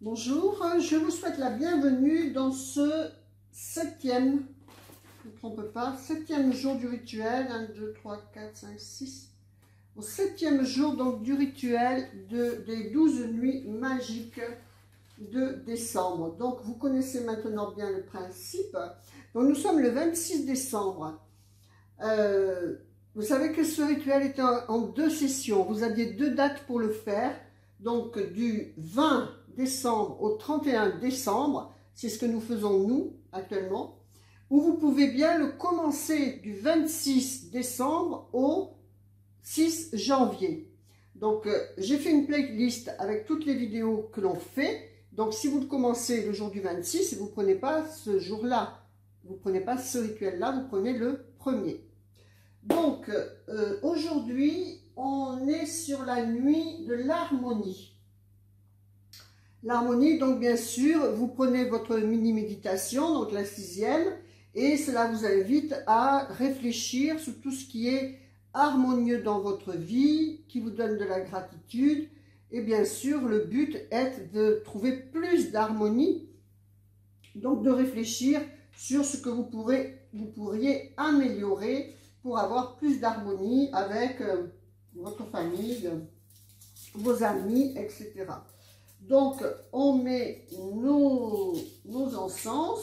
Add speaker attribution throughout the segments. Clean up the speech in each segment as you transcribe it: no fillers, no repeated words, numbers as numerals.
Speaker 1: Bonjour, je vous souhaite la bienvenue dans ce septième, je ne me trompe pas, septième jour du rituel, 1, 2, 3, 4, 5, 6, au septième jour donc du rituel des 12 nuits magiques de décembre. Donc vous connaissez maintenant bien le principe. Donc nous sommes le 26 décembre. Vous savez que ce rituel est en deux sessions. Vous aviez deux dates pour le faire. Donc du 20 décembre au 31 décembre, c'est ce que nous faisons nous actuellement. Ou vous pouvez bien le commencer du 26 décembre au 6 janvier. Donc j'ai fait une playlist avec toutes les vidéos que l'on fait. Donc si vous commencez le jour du 26, vous ne prenez pas ce jour-là. Vous ne prenez pas ce rituel-là, vous prenez le premier. Donc, aujourd'hui, on est sur la nuit de l'harmonie. L'harmonie, donc bien sûr, vous prenez votre mini-méditation, donc la 6e, et cela vous invite à réfléchir sur tout ce qui est harmonieux dans votre vie, qui vous donne de la gratitude. Et bien sûr, le but est de trouver plus d'harmonie, donc de réfléchir sur ce que vous pourriez améliorer pour avoir plus d'harmonie avec votre famille, vos amis, etc. Donc, on met nos encens.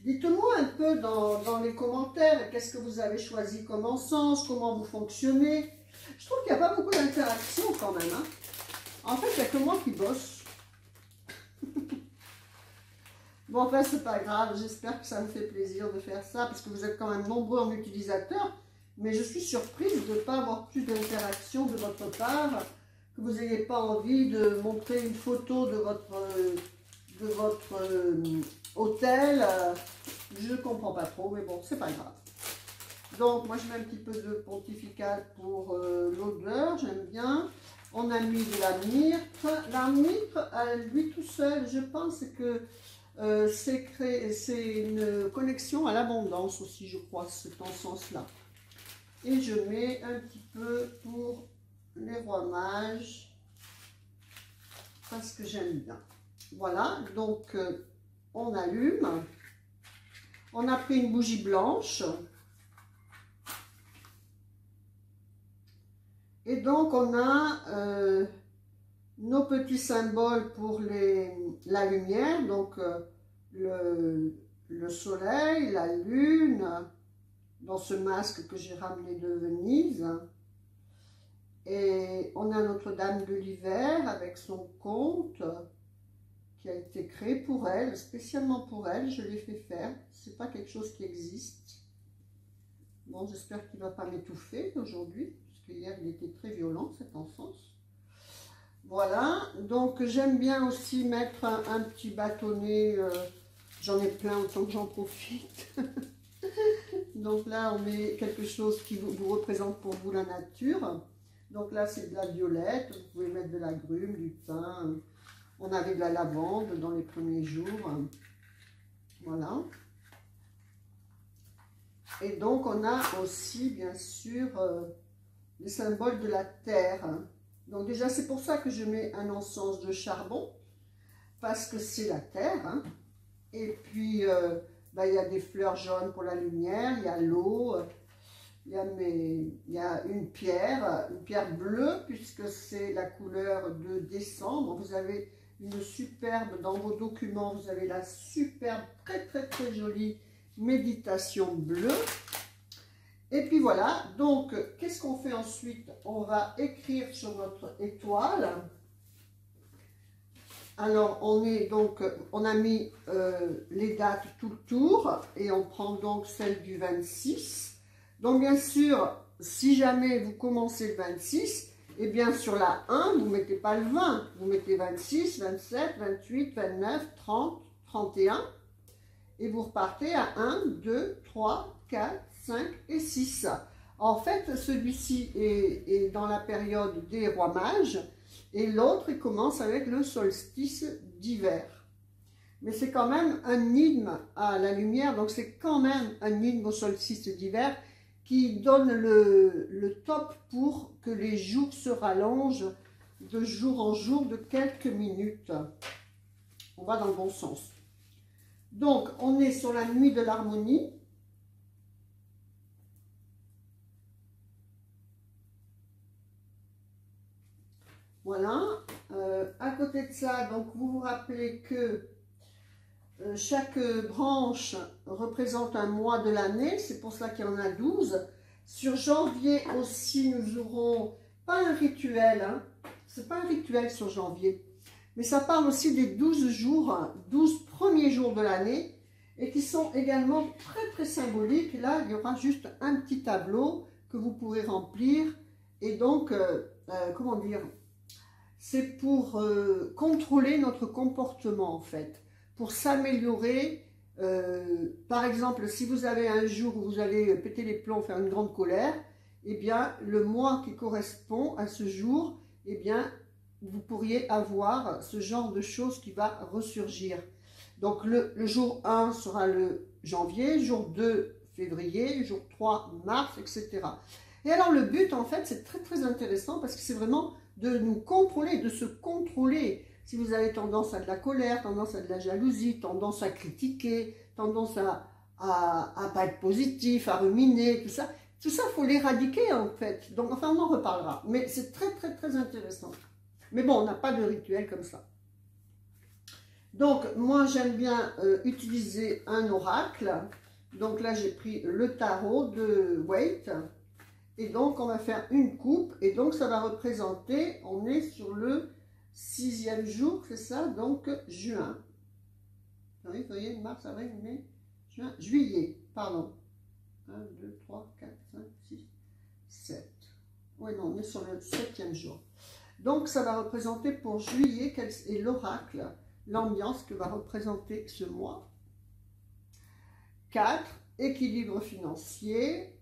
Speaker 1: Dites-moi un peu dans les commentaires, qu'est-ce que vous avez choisi comme encens, comment vous fonctionnez. Je trouve qu'il n'y a pas beaucoup d'interaction quand même. Hein. En fait, il n'y a que moi qui bosse. Bon, enfin, c'est pas grave, j'espère que ça me fait plaisir de faire ça, parce que vous êtes quand même nombreux en utilisateurs, mais je suis surprise de ne pas avoir plus d'interaction de votre part, que vous n'ayez pas envie de montrer une photo de votre hôtel. Je ne comprends pas trop, mais bon, c'est pas grave. Donc, moi, je mets un petit peu de pontifical pour l'odeur, j'aime bien. On a mis de la myrrhe. La myrrhe, à lui tout seul, je pense que c'est une connexion à l'abondance aussi, je crois, cet encens-là. Et je mets un petit peu pour les rois mages, parce que j'aime bien. Voilà, donc on allume. On a pris une bougie blanche. Et donc on a nos petits symboles pour la lumière, donc le soleil, la lune, dans ce masque que j'ai ramené de Venise. Et on a Notre-Dame de l'hiver avec son conte qui a été créé pour elle, spécialement pour elle, je l'ai fait faire. C'est pas quelque chose qui existe. Bon, j'espère qu'il ne va pas m'étouffer aujourd'hui, parce qu'hier il était très violent cet encens. Voilà, donc j'aime bien aussi mettre un petit bâtonnet, j'en ai plein autant que j'en profite. Donc là, on met quelque chose qui vous représente pour vous la nature. Donc là, c'est de la violette, vous pouvez mettre de la grume, du thym. On avait de la lavande dans les premiers jours. Voilà. Et donc, on a aussi, bien sûr, les symboles de la terre. Donc déjà, c'est pour ça que je mets un encens de charbon, parce que c'est la terre. Hein. Et puis, il y a des fleurs jaunes pour la lumière, il y a l'eau, il y a une pierre bleue, puisque c'est la couleur de décembre. Vous avez une superbe, dans vos documents, vous avez la superbe, très très très jolie méditation bleue. Et puis voilà, donc qu'est-ce qu'on fait ensuite? On va écrire sur notre étoile. Alors on a mis les dates tout le tour et on prend donc celle du 26. Donc bien sûr, si jamais vous commencez le 26, et bien sur la 1, vous ne mettez pas le 20, vous mettez 26, 27, 28, 29, 30, 31. Et vous repartez à 1, 2, 3, 4, 5 et 6. En fait, celui-ci est dans la période des rois mages et l'autre, il commence avec le solstice d'hiver. Mais c'est quand même un hymne à la lumière, donc c'est quand même un hymne au solstice d'hiver qui donne le top pour que les jours se rallongent de jour en jour de quelques minutes. On va dans le bon sens. Donc, on est sur la nuit de l'harmonie. Voilà. À côté de ça, donc vous vous rappelez que chaque branche représente un mois de l'année. C'est pour cela qu'il y en a 12. Sur janvier aussi, nous aurons pas un rituel. Hein. C'est pas un rituel sur janvier. Mais ça parle aussi des 12 jours, 12 premiers jours de l'année. Et qui sont également très symboliques. Là, il y aura juste un petit tableau que vous pourrez remplir. Et donc, comment dire, c'est pour contrôler notre comportement en fait, pour s'améliorer. Par exemple, si vous avez un jour où vous allez péter les plombs, faire une grande colère, eh bien, le mois qui correspond à ce jour, eh bien, vous pourriez avoir ce genre de choses qui va ressurgir. Donc, le jour 1 sera le janvier, jour 2, février, jour 3, mars, etc. Et alors, le but, en fait, c'est très intéressant parce que c'est vraiment de nous contrôler, de se contrôler. Si vous avez tendance à de la colère, tendance à de la jalousie, tendance à critiquer, tendance à pas être positif, à ruminer, tout ça, il faut l'éradiquer, en fait. Donc, enfin, on en reparlera. Mais c'est très intéressant. Mais bon, on n'a pas de rituel comme ça. Donc, moi, j'aime bien utiliser un oracle. Donc là, j'ai pris le tarot de Waite. Et donc, on va faire une coupe. Et donc, ça va représenter, on est sur le 6e jour, c'est ça? Donc, juin. Oui, février, mars, avril, mai, juin, juillet, pardon. 1, 2, 3, 4, 5, 6, 7. Oui, non, on est sur le 7e jour. Donc, ça va représenter pour juillet, et l'oracle, l'ambiance que va représenter ce mois. 4, équilibre financier.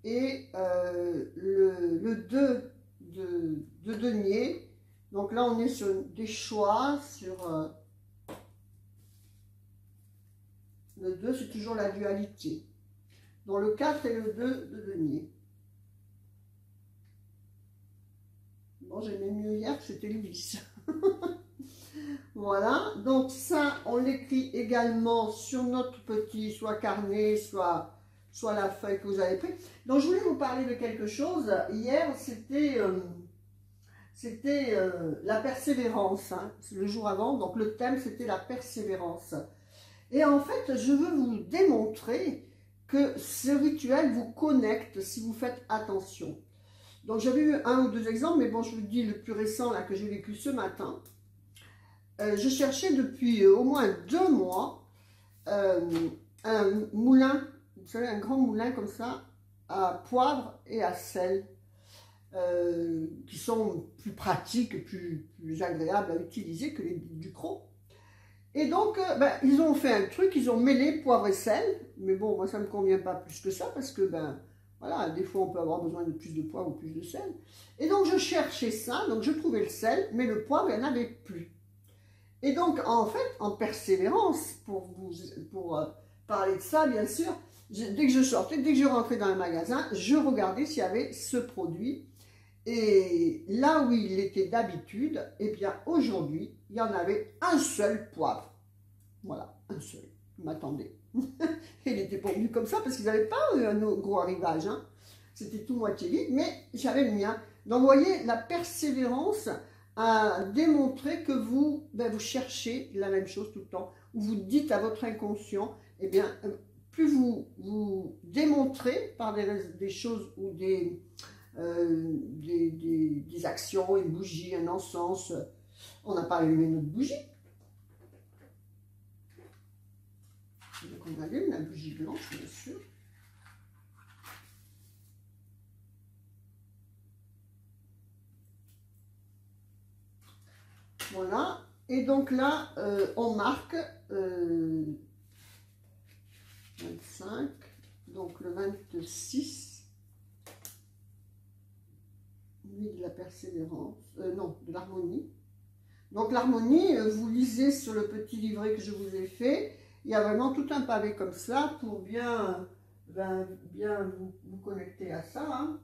Speaker 1: Et le 2 de denier. Donc là, on est sur des choix, sur le 2, c'est toujours la dualité. Dans le 4 et le 2 de denier. Bon, j'aimais mieux hier que c'était le 10. Voilà, donc ça, on l'écrit également sur notre petit, soit carnet, soit la feuille que vous avez pris. Donc, je voulais vous parler de quelque chose. Hier, c'était la persévérance, hein, le jour avant. Donc, le thème, c'était la persévérance. Et en fait, je veux vous démontrer que ce rituel vous connecte si vous faites attention. Donc, j'avais eu 1 ou 2 exemples, mais bon, je vous dis le plus récent, là, que j'ai vécu ce matin. Je cherchais depuis au moins 2 mois un moulin, vous savez, un grand moulin comme ça, à poivre et à sel, qui sont plus pratiques, plus agréables à utiliser que les ducros. Et donc, ils ont fait un truc, ils ont mêlé poivre et sel, mais bon, moi ça ne me convient pas plus que ça, parce que, voilà, des fois on peut avoir besoin de plus de poivre ou plus de sel. Et donc je cherchais ça, donc je trouvais le sel, mais le poivre, il n'y en avait plus. Et donc, en fait, en persévérance, pour parler de ça, bien sûr, dès que je sortais, dès que je rentrais dans un magasin, je regardais s'il y avait ce produit. Et là où il était d'habitude, eh bien, aujourd'hui, il y en avait un seul poivre. Voilà, un seul. Je m'attendais. Il n'était pas venu comme ça parce qu'ils n'avaient pas un gros arrivage. Hein. C'était tout moitié vide, mais j'avais le mien. Donc, vous voyez, la persévérance à démontrer que vous cherchez la même chose tout le temps, ou vous dites à votre inconscient, eh bien, plus vous démontrez par des choses ou des actions, une bougie, un encens, on n'a pas allumé notre bougie. Donc on allume la bougie blanche, bien sûr. Voilà, et donc là, on marque 25, donc le 26, nuit de la persévérance, non, de l'harmonie. Donc l'harmonie, vous lisez sur le petit livret que je vous ai fait, il y a vraiment tout un pavé comme ça pour bien vous connecter à ça. Hein.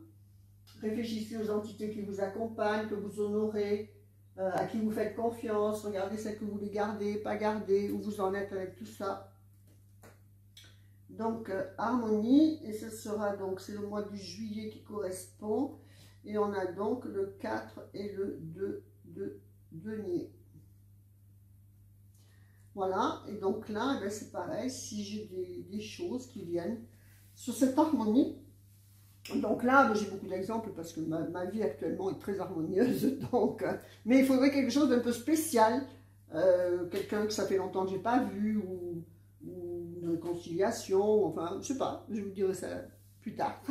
Speaker 1: Réfléchissez aux entités qui vous accompagnent, que vous honorez. à qui vous faites confiance, regardez ce que vous voulez garder, pas garder, où vous en êtes avec tout ça. Donc, harmonie, et ce sera donc, c'est le mois de juillet qui correspond, et on a donc le 4 et le 2 de denier. Voilà, et donc là, eh c'est pareil, si j'ai des choses qui viennent sur cette harmonie. Donc là, j'ai beaucoup d'exemples parce que ma vie actuellement est très harmonieuse, donc, mais il faudrait quelque chose d'un peu spécial, quelqu'un que ça fait longtemps que je n'ai pas vu, ou une réconciliation, enfin, je sais pas, je vous dirai ça plus tard.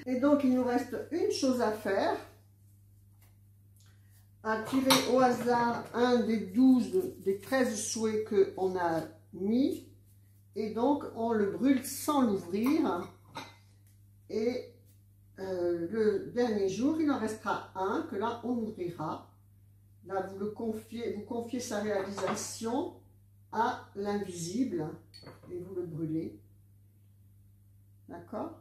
Speaker 1: Et donc, il nous reste une chose à faire, à tirer au hasard un des 12, des 13 souhaits qu'on a mis, et donc on le brûle sans l'ouvrir, et le dernier jour, il en restera un, que là on ouvrira. Là, vous confiez sa réalisation à l'invisible, et vous le brûlez. D'accord?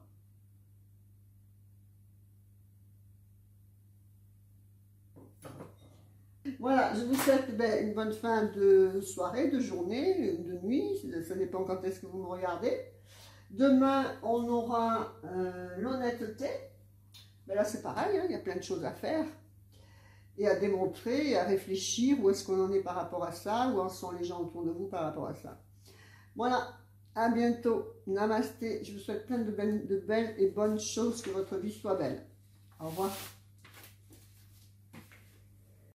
Speaker 1: Voilà, je vous souhaite une bonne fin de soirée, de journée, de nuit, ça dépend quand est-ce que vous me regardez. Demain, on aura l'honnêteté. Mais là, c'est pareil, hein, il y a plein de choses à faire et à démontrer et à réfléchir où est-ce qu'on en est par rapport à ça, où en sont les gens autour de vous par rapport à ça. Voilà, à bientôt. Namasté. Je vous souhaite plein de belles et bonnes choses, que votre vie soit belle. Au revoir.